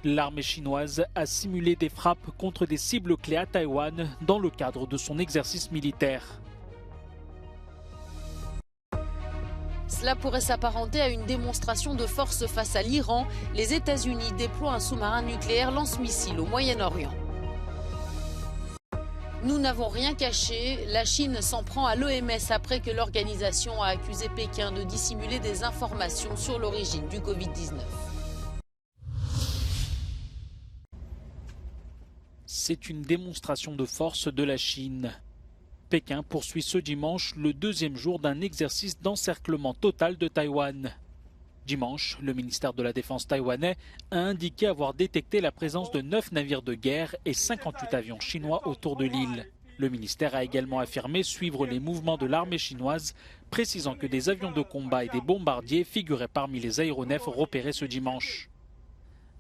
L'armée chinoise a simulé des frappes contre des cibles clés à Taïwan dans le cadre de son exercice militaire. Cela pourrait s'apparenter à une démonstration de force face à l'Iran. Les États-Unis déploient un sous-marin nucléaire lance-missile au Moyen-Orient. Nous n'avons rien caché. La Chine s'en prend à l'OMS après que l'organisation a accusé Pékin de dissimuler des informations sur l'origine du Covid-19. C'est une démonstration de force de la Chine. Pékin poursuit ce dimanche le deuxième jour d'un exercice d'encerclement total de Taïwan. Dimanche, le ministère de la Défense taïwanais a indiqué avoir détecté la présence de 9 navires de guerre et 58 avions chinois autour de l'île. Le ministère a également affirmé suivre les mouvements de l'armée chinoise, précisant que des avions de combat et des bombardiers figuraient parmi les aéronefs repérés ce dimanche.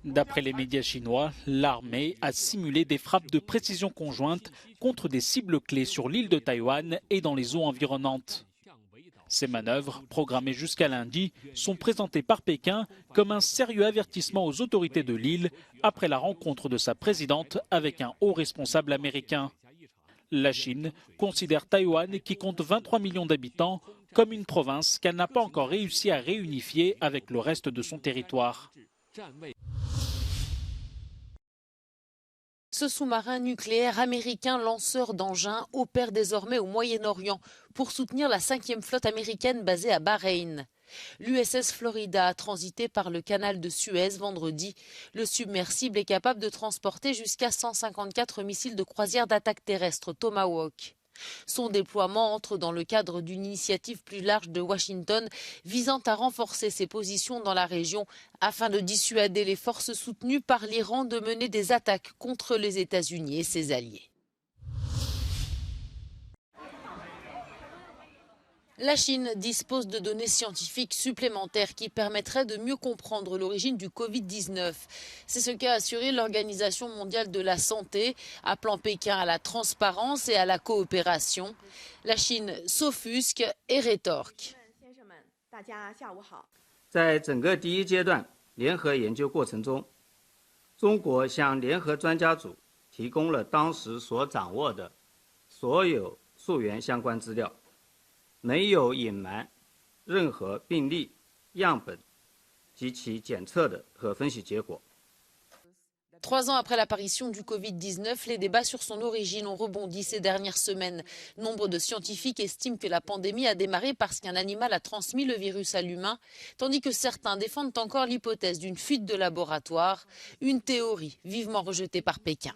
D'après les médias chinois, l'armée a simulé des frappes de précision conjointes contre des cibles clés sur l'île de Taïwan et dans les eaux environnantes. Ces manœuvres, programmées jusqu'à lundi, sont présentées par Pékin comme un sérieux avertissement aux autorités de l'île après la rencontre de sa présidente avec un haut responsable américain. La Chine considère Taïwan, qui compte 23 millions d'habitants, comme une province qu'elle n'a pas encore réussi à réunifier avec le reste de son territoire. Ce sous-marin nucléaire américain lanceur d'engins opère désormais au Moyen-Orient pour soutenir la 5e flotte américaine basée à Bahreïn. L'USS Florida a transité par le canal de Suez vendredi. Le submersible est capable de transporter jusqu'à 154 missiles de croisière d'attaque terrestre Tomahawk. Son déploiement entre dans le cadre d'une initiative plus large de Washington visant à renforcer ses positions dans la région afin de dissuader les forces soutenues par l'Iran de mener des attaques contre les États-Unis et ses alliés. La Chine dispose de données scientifiques supplémentaires qui permettraient de mieux comprendre l'origine du Covid-19. C'est ce qu'a assuré l'Organisation mondiale de la santé, appelant Pékin à la transparence et à la coopération. La Chine s'offusque et rétorque. 在整个第一阶段联合研究过程中，中国向联合专家组提供了当时所掌握的所有溯源相关资料。 没有隐瞒任何病例、样本及其检测的和分析结果。3 ans après l'apparition du Covid-19, les débats sur son origine ont rebondi ces dernières semaines. Nombre de scientifiques estiment que la pandémie a démarré parce qu'un animal a transmis le virus à l'humain, tandis que certains défendent encore l'hypothèse d'une fuite de laboratoire, une théorie vivement rejetée par Pékin.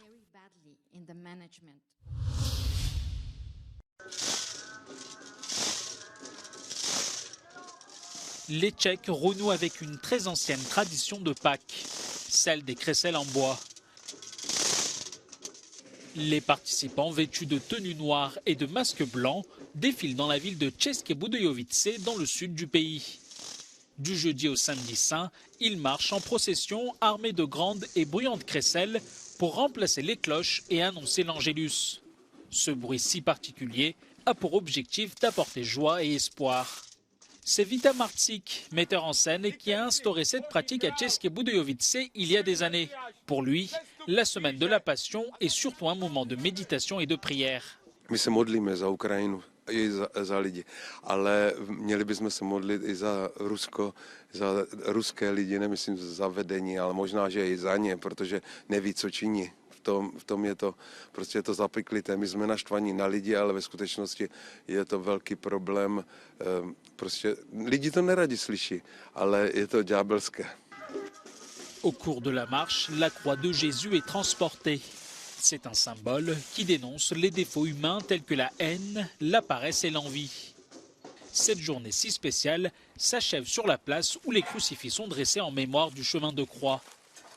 Les Tchèques renouent avec une très ancienne tradition de Pâques, celle des crécelles en bois. Les participants, vêtus de tenues noires et de masques blancs, défilent dans la ville de České Budějovice, dans le sud du pays. Du jeudi au samedi saint, ils marchent en procession armés de grandes et bruyantes crécelles pour remplacer les cloches et annoncer l'Angélus. Ce bruit si particulier a pour objectif d'apporter joie et espoir. C'est Vita Marcik, metteur en scène, qui a instauré cette pratique à České Budějovice il y a des années. Pour lui, la semaine de la Passion est surtout un moment de méditation et de prière. My se modlíme za Ukrajinu i za lidi, ale měli bychom se modlit i za Rusko, za ruské lidi, nemyslím za vedení, ale možná, že i za ně, protože neví, co činí. V tom je to, prostě je to zapeklité. My jsme naštvaní na lidi, ale ve skutečnosti je to velký problém. Prostě lidi to neradi slyší, ale je to ďábelské. Au cours de la marche, la croix de Jésus est transportée. C'est un symbole qui dénonce les défauts humains tels que la haine, la paresse et l'envie. Cette journée si spéciale s'achève sur la place où les crucifix sont dressés en mémoire du chemin de croix.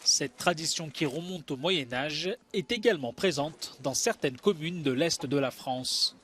Cette tradition qui remonte au Moyen Âge est également présente dans certaines communes de l'Est de la France.